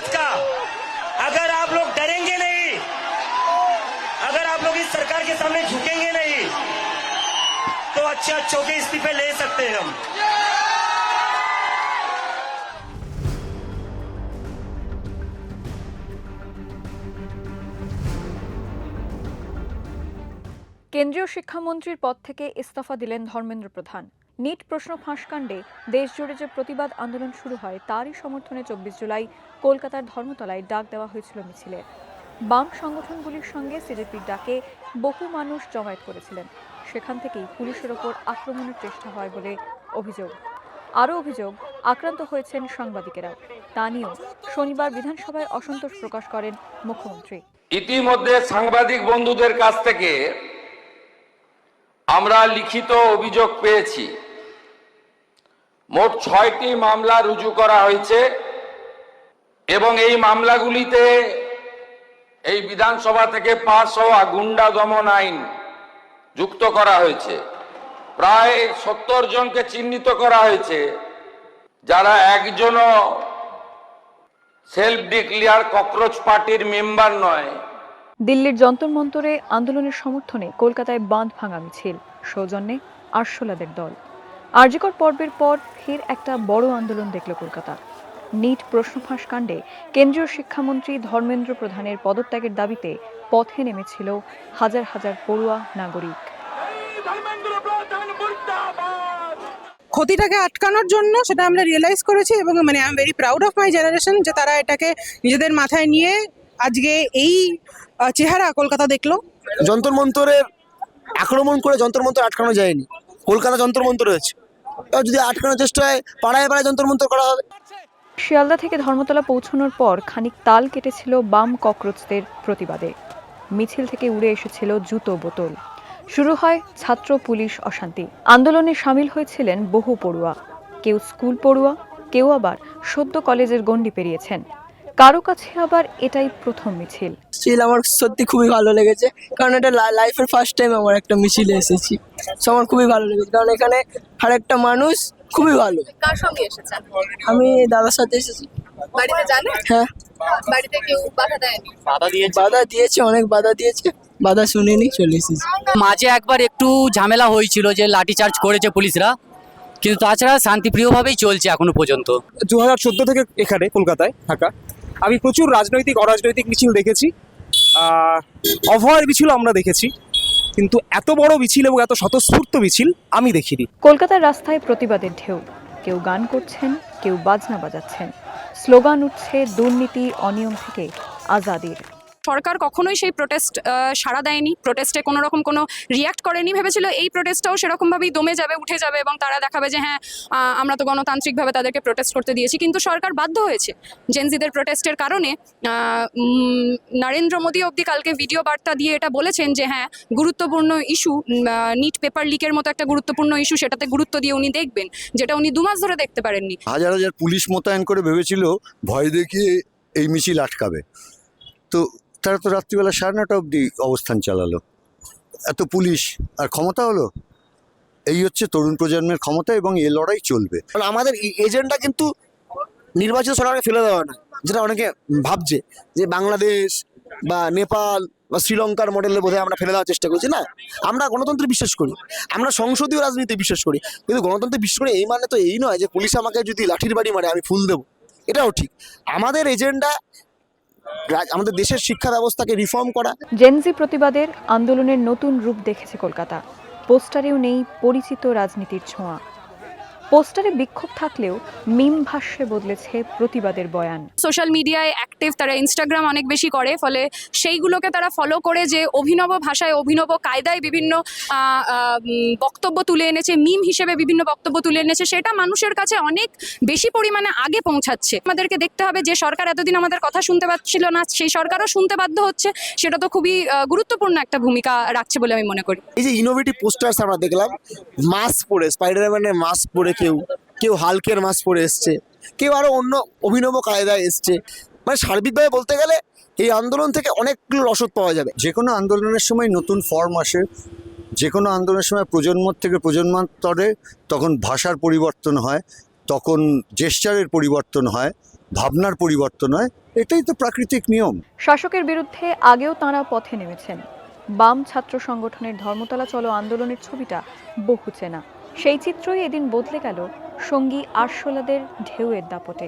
बात का, अगर आप लोग डरेंगे नहीं, अगर आप लोग इस सरकार के सामने झुकेंगे नहीं, तो अच्छे अच्छों के इस्तीफे ले सकते हैं हम। কেন্দ্রীয় শিক্ষামন্ত্রীর পদ থেকে ইস্তফা দিলেন ধর্মেন্দ্র প্রধান। নিট প্রশ্ন ফাঁসকাণ্ডে দেশজুড়ে যে প্রতিবাদ আন্দোলন শুরু হয় তারই সমর্থনে 24 জুলাই কলকাতার ধর্মতলায় ডাক দেওয়া হয়েছিল মিছিলে। বাম সংগঠনগুলির সঙ্গে সিজেপির ডাকে বহু মানুষ জমায়েত করেছিলেন। সেখান থেকেই পুলিশের ওপর আক্রমণের চেষ্টা হয় বলে অভিযোগ। আরও অভিযোগ, আক্রান্ত হয়েছেন সাংবাদিকেরাও। তা নিয়েও শনিবার বিধানসভায় অসন্তোষ প্রকাশ করেন মুখ্যমন্ত্রী। ইতিমধ্যে সাংবাদিক বন্ধুদের কাছ থেকে আমরা লিখিত অভিযোগ পেয়েছি। মোট 6টি মামলা রুজু করা হয়েছে এবং এই মামলাগুলিতে এই বিধানসভা থেকে পাস হওয়া গুন্ডা দমন আইন যুক্ত করা হয়েছে। প্রায় 70 জনকে চিহ্নিত করা হয়েছে, যারা একজনও সেলফ ডিক্লেয়ার ককরোচ পার্টির মেম্বার নয়। দিল্লির যন্তর মন্তরে আন্দোলনের সমর্থনে কলকাতায় বাঁধ ভাঙা মিছিল, সৌজন্যে আরশোলাদের দল। আরজিকর পর্বের পর ফের একটা বড় আন্দোলন দেখল কলকাতা। নিট প্রশ্ন ফাঁস কাণ্ডে কেন্দ্রীয় শিক্ষামন্ত্রী ধর্মেন্দ্র প্রধানের পদত্যাগের দাবিতে পথে নেমেছিল হাজার হাজার পড়ুয়া নাগরিক। ক্ষতিটাকে আটকানোর জন্য সেটা আমরা রিয়েলাইজ করেছি এবং I am very proud of my generation যে তারা এটাকে নিজেদের মাথায় নিয়ে আজকে এই চেহারা কলকাতা দেখলো। যন্তর মন্তরের আক্রমণ করে যন্তর মন্তর আটকানো যায়নি, কলকাতা যন্তর মন্তর হয়েছে। যদি আটকানোর চেষ্টা হয় পাড়ায় পাড়ায় যন্তর মন্তর করা হবে। শিয়ালদা থেকে ধর্মতলা পৌঁছানোর পর খানিক তাল কেটেছিল বাম ককরোচদের প্রতিবাদে। মিছিল থেকে উড়ে এসেছিল জুতো বোতল। শুরু হয় ছাত্র পুলিশ অশান্তি। আন্দোলনে সামিল হয়েছিলেন বহু পড়ুয়া, কেউ স্কুল পড়ুয়া, কেউ আবার সদ্য কলেজের গণ্ডি পেরিয়েছেন। কারো কাছে আবার এটাই প্রথম মিছিল। মিছিল আমার সত্যি খুবই ভালো লেগেছে, কারণ এটা লাইফের ফার্স্ট টাইম আমার একটা মিছিলে এসেছি। সো আমার খুবই ভালো লেগেছে, কারণ এখানে আর একটা মানুষ খুবই ভালো। কার সঙ্গে এসেছেন? আমি দাদার সাথে এসেছি। বাড়িতে জানেন? হ্যাঁ, বাড়িতে কেউ বাধা দেয়নি? বাধা দিয়েছে, অনেক বাধা দিয়েছে, বাধা শুনিনি, চলে এসেছি। মাঝে একবার একটু ঝামেলা হয়েছিল যে লাঠিচার্জ করেছে পুলিশরা, কিন্তু তাছাড়া শান্তিপ্রিয়ভাবেই চলছে এখনো পর্যন্ত। 2014 থেকে এখানে কলকাতায় থাকা আমি প্রচুর রাজনৈতিক অরাজনৈতিক মিছিল দেখেছি, অভয়ের মিছিল আমরা দেখেছি, কিন্তু এত বড় মিছিল এবং এত স্বতঃস্ফূর্ত মিছিল আমি দেখিনি। কলকাতার রাস্তায় প্রতিবাদের ঢেউ। কেউ গান করছেন, কেউ বাজনা বাজাচ্ছেন। স্লোগান উঠছে দুর্নীতি অনিয়ম থেকে আজাদির। সরকার কখনোই সেই প্রোটেস্ট সাড়া দেয়নি, প্রোটেস্টে কোনো রকম কোনো রিয়াক্ট করেনি। ভেবেছিল এই প্রোটেস্টটাও সেরকমভাবেই দমে যাবে, উঠে যাবে এবং তারা দেখাবে যে হ্যাঁ আমরা তো গণতান্ত্রিকভাবে তাদেরকে প্রোটেস্ট করতে দিয়েছি। কিন্তু সরকার বাধ্য হয়েছে জেনজিদের প্রোটেস্টের কারণে। নরেন্দ্র মোদী অবধি কালকে ভিডিও বার্তা দিয়ে এটা বলেছেন যে হ্যাঁ গুরুত্বপূর্ণ ইস্যু, নিট পেপার লিকের মতো একটা গুরুত্বপূর্ণ ইস্যু, সেটাতে গুরুত্ব দিয়ে উনি দেখবেন, যেটা উনি 2 মাস ধরে দেখতে পারেননি। হাজার হাজার পুলিশ মোতায়েন করে ভেবেছিল ভয় দেখিয়ে এই মিছিল আটকাবে, তো তারা তো রাত্রিবেলা 9:30 অবধি অবস্থান চালালো। এত পুলিশ আর ক্ষমতা হলো। এই হচ্ছে তরুণ প্রজন্মের ক্ষমতা এবং এই লড়াই চলবে। আমাদের এজেন্ডা কিন্তু নির্বাচিত সরকারকে ফেলে দেওয়া না, যেটা অনেকে ভাবছে যে বাংলাদেশ বা নেপাল বা শ্রীলঙ্কার মডেলে বোধহয় আমরা ফেলে দেওয়ার চেষ্টা করছি। না, আমরা গণতন্ত্রে বিশ্বাস করি, আমরা সংসদীয় রাজনীতি বিশ্বাস করি, কিন্তু গণতন্ত্রে বিশ্বাস করি এই মানে তো এই নয় যে পুলিশ আমাকে যদি লাঠির বাড়ি মারে আমি ফুল দেবো। এটাও ঠিক। আমাদের এজেন্ডা আমাদের দেশের শিক্ষা ব্যবস্থাকে রিফর্ম করা। জেনজি প্রতিবাদের আন্দোলনের নতুন রূপ দেখেছে কলকাতা। পোস্টারেও নেই পরিচিত রাজনীতির ছোঁয়া। পোস্টারে বিক্ষোভ থাকলেও মিম ভাষ্যে বদলেছে প্রতিবাদের বয়ান। সোশ্যাল মিডিয়ায় অ্যাক্টিভ, তারা ইনস্টাগ্রাম অনেক বেশি করে, ফলে সেইগুলোকে তারা ফলো করে যে অভিনব ভাষায় অভিনব কায়দায় বিভিন্ন বক্তব্য তুলে এনেছে, মিম হিসেবে বিভিন্ন বক্তব্য তুলে এনেছে, সেটা মানুষের কাছে অনেক বেশি পরিমাণে আগে পৌঁছাচ্ছে। আমাদেরকে দেখতে হবে যে সরকার এতদিন আমাদের কথা শুনতে পাচ্ছিল না, সেই সরকারও শুনতে বাধ্য হচ্ছে। সেটা তো খুবই গুরুত্বপূর্ণ একটা ভূমিকা রাখছে বলে আমি মনে করি। এই যে ইনোভেটিভ পোস্টার্স আমরা দেখলাম, মাস্ক পরে, স্পাইডারম্যানের মাস্ক পরে, কেউ হালকের মাস্ক পরে এসছে, কেউ আরো অন্য অভিনব কায়দায় এসছে। মানে সার্বিকভাবে বলতে গেলে এই আন্দোলন থেকে অনেকগুলো রসদ পাওয়া যাবে। যে কোনো আন্দোলনের সময় নতুন ফর্ম আসে, যে কোনো আন্দোলনের সময় প্রজন্ম থেকে প্রজন্মান্তরে তখন ভাষার পরিবর্তন হয়, তখন জেস্চারের পরিবর্তন হয়, ভাবনার পরিবর্তন হয়। এটাই তো প্রাকৃতিক নিয়ম। শাসকের বিরুদ্ধে আগেও তাঁরা পথে নেমেছেন। বাম ছাত্র সংগঠনের ধর্মতলা চলো আন্দোলনের ছবিটা বহু চেনা। সেই চিত্রই এদিন বদলে গেল সঙ্গী আরশোলাদের ঢেউয়ের দাপটে।